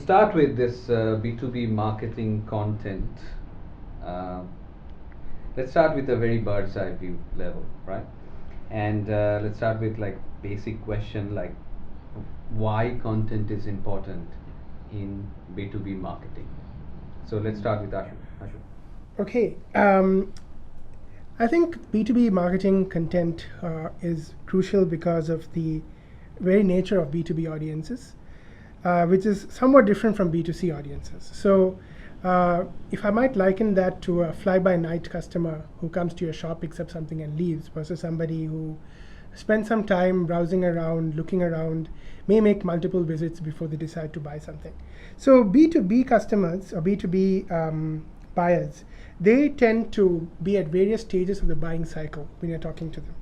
start with this B2B marketing content. Uh, let's start with a very bird's eye view level, right? And let's start with like basic question like why content is important in B2B marketing. So let's start with Ashu. Ashu. Okay. I think B2B marketing content is crucial because of the very nature of B2B audiences, which is somewhat different from B2C audiences. So, if I might liken that to a fly-by-night customer who comes to your shop, picks up something, and leaves, versus somebody who spends some time browsing around, looking around, may make multiple visits before they decide to buy something. So, B2B customers or B2B buyers, they tend to be at various stages of the buying cycle when you're talking to them.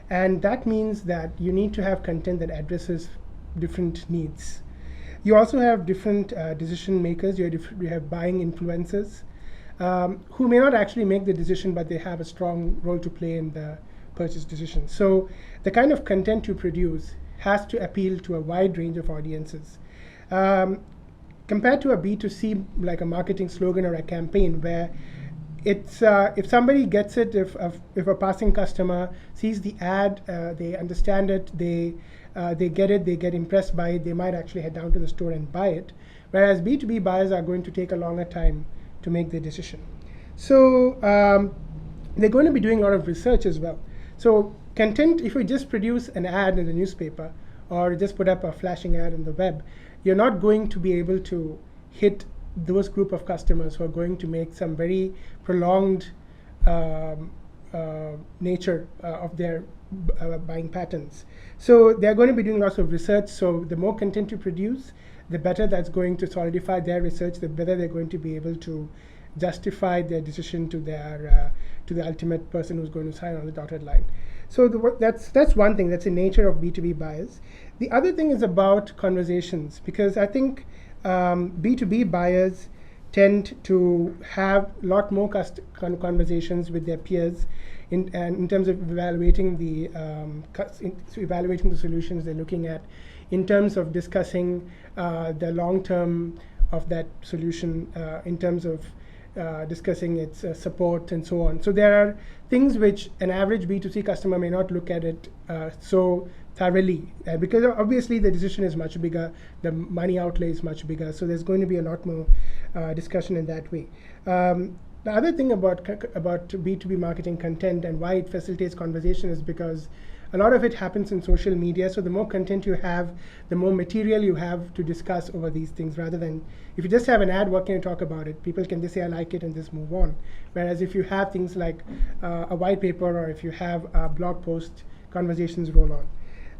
And that means that you need to have content that addresses different needs. You also have different decision makers. You have buying influencers who may not actually make the decision, but they have a strong role to play in the purchase decision. So the kind of content you produce has to appeal to a wide range of audiences. Compared to a B2C, like a marketing slogan or a campaign, where it's if somebody gets it, if a passing customer sees the ad, they understand it, they get it, they get impressed by it, they might actually head down to the store and buy it. Whereas B2B buyers are going to take a longer time to make their decision. So they're going to be doing a lot of research as well. So content, if you just produce an ad in the newspaper or just put up a flashing ad on the web, you're not going to be able to hit those group of customers who are going to make some very prolonged nature of their buying patterns. So they're going to be doing lots of research. So the more content you produce, the better that's going to solidify their research, the better they're going to be able to justify their decision to the ultimate person who's going to sign on the dotted line. So that's one thing. That's the nature of B2B buyers. The other thing is about conversations, because I think B2B buyers tend to have a lot more conversations with their peers in terms of evaluating the solutions they're looking at, in terms of discussing the long term of that solution, in terms of discussing its support and so on. So there are things which an average B2C customer may not look at it so thoroughly, because obviously the decision is much bigger, the money outlay is much bigger, so there's going to be a lot more discussion in that way. The other thing about B2B marketing content and why it facilitates conversation is because a lot of it happens in social media. So the more content you have, the more material you have to discuss over these things, rather than if you just have an ad, what can you talk about it? People can just say, I like it, and just move on. Whereas if you have things like a white paper, or if you have a blog post, conversations roll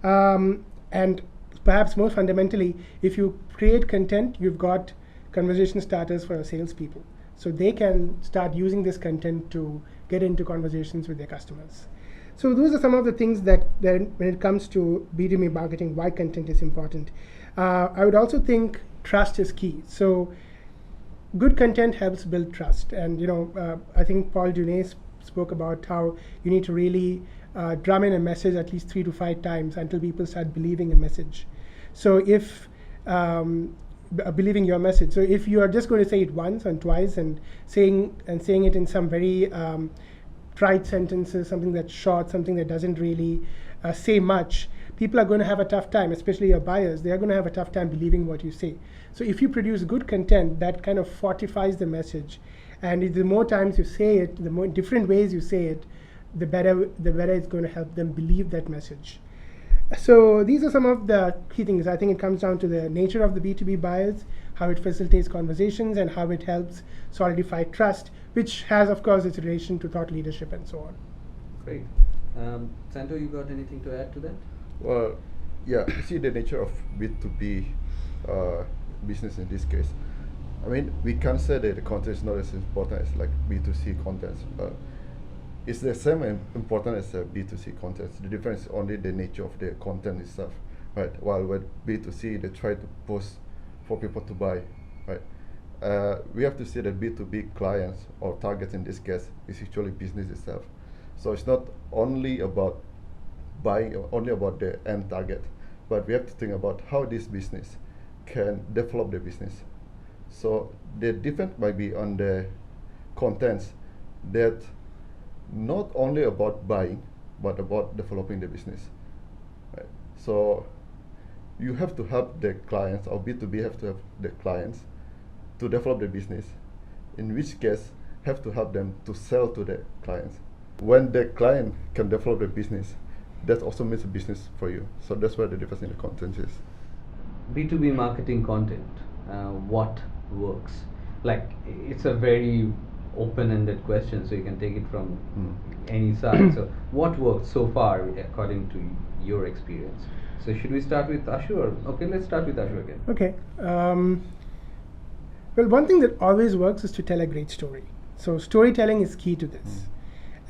on. And perhaps most fundamentally, if you create content, you've got conversation starters for your salespeople. So they can start using this content to get into conversations with their customers. So those are some of the things that when it comes to B2B marketing, why content is important. I would also think trust is key. So good content helps build trust. And I think Paul Duné spoke about how you need to really drum in a message at least 3 to 5 times until people start believing a message. So if believing your message. So if you are just going to say it once and twice and saying it in some very trite sentences, something that's short, something that doesn't really say much, people are going to have a tough time, especially your buyers. They are going to have a tough time believing what you say. So if you produce good content, that kind of fortifies the message. And the more times you say it, the more different ways you say it, the better it's going to help them believe that message. So these are some of the key things. I think it comes down to the nature of the B2B buyers, how it facilitates conversations, and how it helps solidify trust, which has, of course, its relation to thought leadership and so on. Great. Santo, you got anything to add to that? Well, yeah, you see the nature of B2B business in this case. I mean, we can't say that the content is not as important as like B2C content. It's the same important as B2C content. The difference is only the nature of the content itself, right? While with B2C, they try to post for people to buy, right? We have to see that B2B clients or targets in this case is actually business itself. So it's not only about buying, only about the end target, but we have to think about how this business can develop the business. So the difference might be on the contents that not only about buying, but about developing the business. Right? So you have to help the clients, or B2B have to help the clients to develop the business, in which case have to help them to sell to the clients. When the client can develop the business, that also means a business for you. So that's where the difference in the content is. B2B marketing content, what works? Like, it's a very open-ended question, so you can take it from any side. So what worked so far according to your experience? So should we start with Ashu, or okay, let's start with Ashu again. Okay. Well, one thing that always works is to tell a great story. So storytelling is key to this.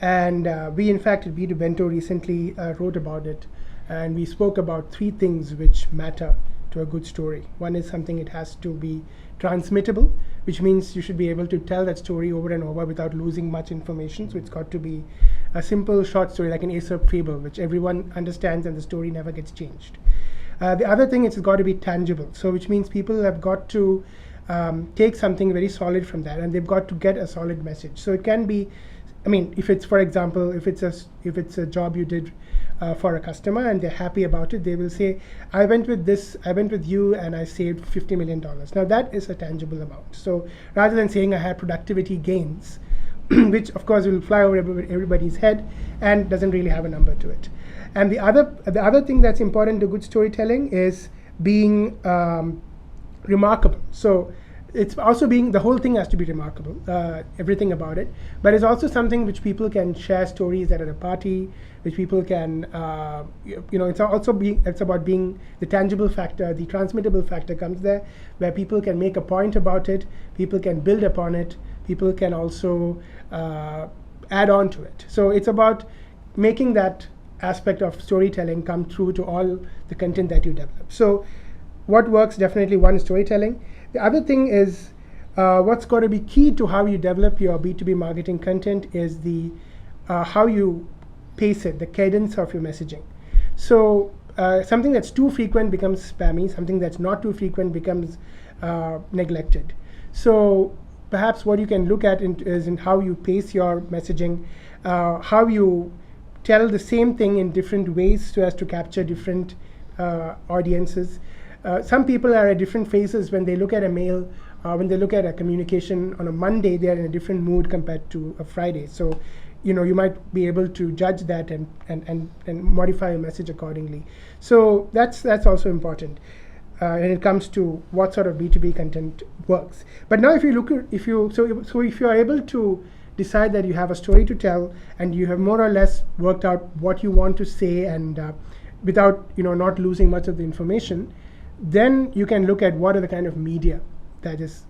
And we, in fact, at B2 Bento recently wrote about it, and we spoke about 3 things which matter to a good story. One is something, it has to be transmittable, which means you should be able to tell that story over and over without losing much information. So it's got to be a simple short story, like an Aesop fable, which everyone understands and the story never gets changed. The other thing, it's got to be tangible. So which means people have got to take something very solid from that, and they've got to get a solid message. So it can be, I mean, if it's, for example, if it's a job you did for a customer and they're happy about it, they will say, I went with you and I saved $50 million. Now that is a tangible amount. So rather than saying I had productivity gains, which of course will fly over everybody's head and doesn't really have a number to it. And the other thing that's important to good storytelling is being remarkable. So it's also being, the whole thing has to be remarkable, everything about it, but it's also something which people can share stories at a party, which people can, it's also it's about being the tangible factor, the transmittable factor comes there, where people can make a point about it, people can build upon it, people can also add on to it. So it's about making that aspect of storytelling come through to all the content that you develop. So what works, definitely one is storytelling. The other thing is what's got to be key to how you develop your B2B marketing content is the how you pace it, the cadence of your messaging. So something that's too frequent becomes spammy, something that's not too frequent becomes neglected. So perhaps what you can look at is in how you pace your messaging, how you tell the same thing in different ways so as to capture different audiences. Some people are at different phases when they look at a mail, when they look at a communication on a Monday, they are in a different mood compared to a Friday. So, you might be able to judge that and modify your message accordingly. So that's also important when it comes to what sort of B2B content works. But now if you look at, if you are able to decide that you have a story to tell and you have more or less worked out what you want to say and without not losing much of the information, then you can look at what are the kind of media that is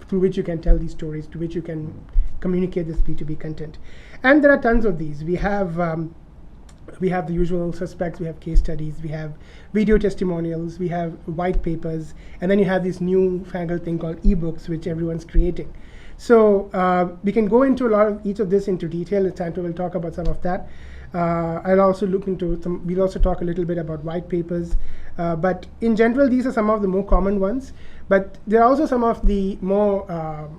through which you can tell these stories, to which you can communicate this B2B content. And there are tons of these. We have the usual suspects, we have case studies, we have video testimonials, we have white papers, and then you have this new fangled thing called ebooks, which everyone's creating. So we can go into a lot of each of this into detail, and Santo will talk about some of that. I'll also look into we'll also talk a little bit about white papers. But in general, these are some of the more common ones. But there are also some of the more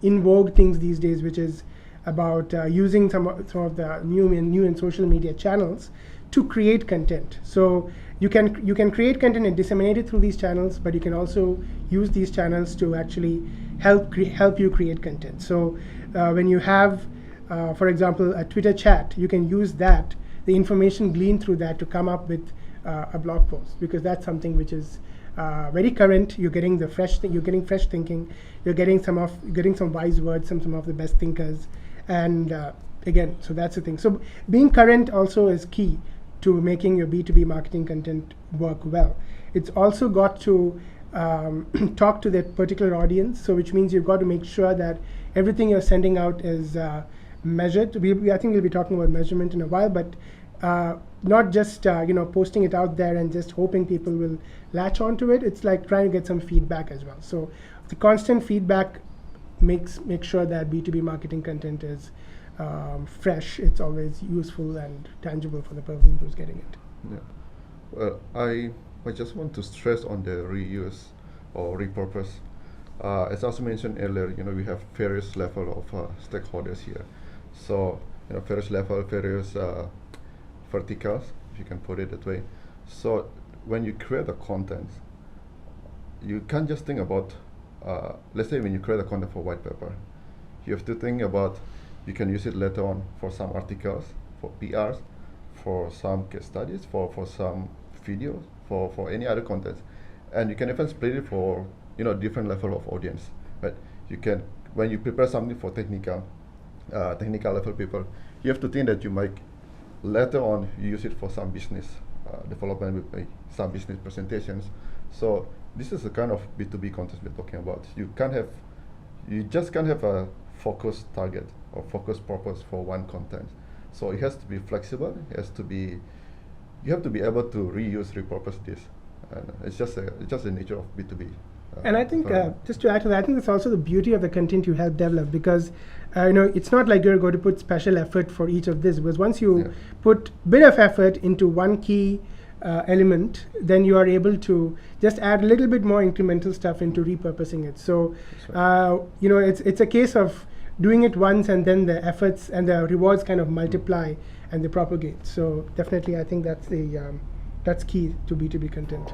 in vogue things these days, which is about using some of the new and social media channels to create content. So you can create content and disseminate it through these channels, but you can also use these channels to actually help you create content. So when you have, for example, a Twitter chat, you can use that, the information gleaned through that, to come up with a blog post, because that's something which is very current. You're getting the you're getting fresh thinking. You're getting some wise words, some of the best thinkers, and again, so that's the thing. So being current also is key to making your B2B marketing content work well. It's also got to talk to that particular audience. So which means you've got to make sure that everything you're sending out is measured. I think we'll be talking about measurement in a while, but not just posting it out there and just hoping people will latch onto it. It's like trying to get some feedback as well. So the constant feedback makes sure that B2B marketing content is fresh. It's always useful and tangible for the person who's getting it. Yeah. Well, I just want to stress on the reuse or repurpose. As also mentioned earlier, we have various level of stakeholders here. So, various level, various verticals, if you can put it that way. So, when you create the content, you can't just think about, let's say when you create a content for white paper, you have to think about, you can use it later on for some articles, for PRs, for some case studies, for some videos, for any other content. And you can even split it for, different level of audience. But you can, when you prepare something for technical level people, you have to think that you might, later on, use it for some business development with some business presentations. So this is the kind of B2B content we're talking about. You just can't have a focused target or focused purpose for one content. So it has to be flexible. You have to be able to reuse, repurpose this. And it's just the nature of B2B. And I think, just to add to that, I think that's also the beauty of the content you help develop, because it's not like you're going to put special effort for each of this, because once you put bit of effort into one key element, then you are able to just add a little bit more incremental stuff into repurposing it. So, it's a case of doing it once, and then the efforts and the rewards kind of multiply and they propagate. So definitely, I think that's key to B2B content.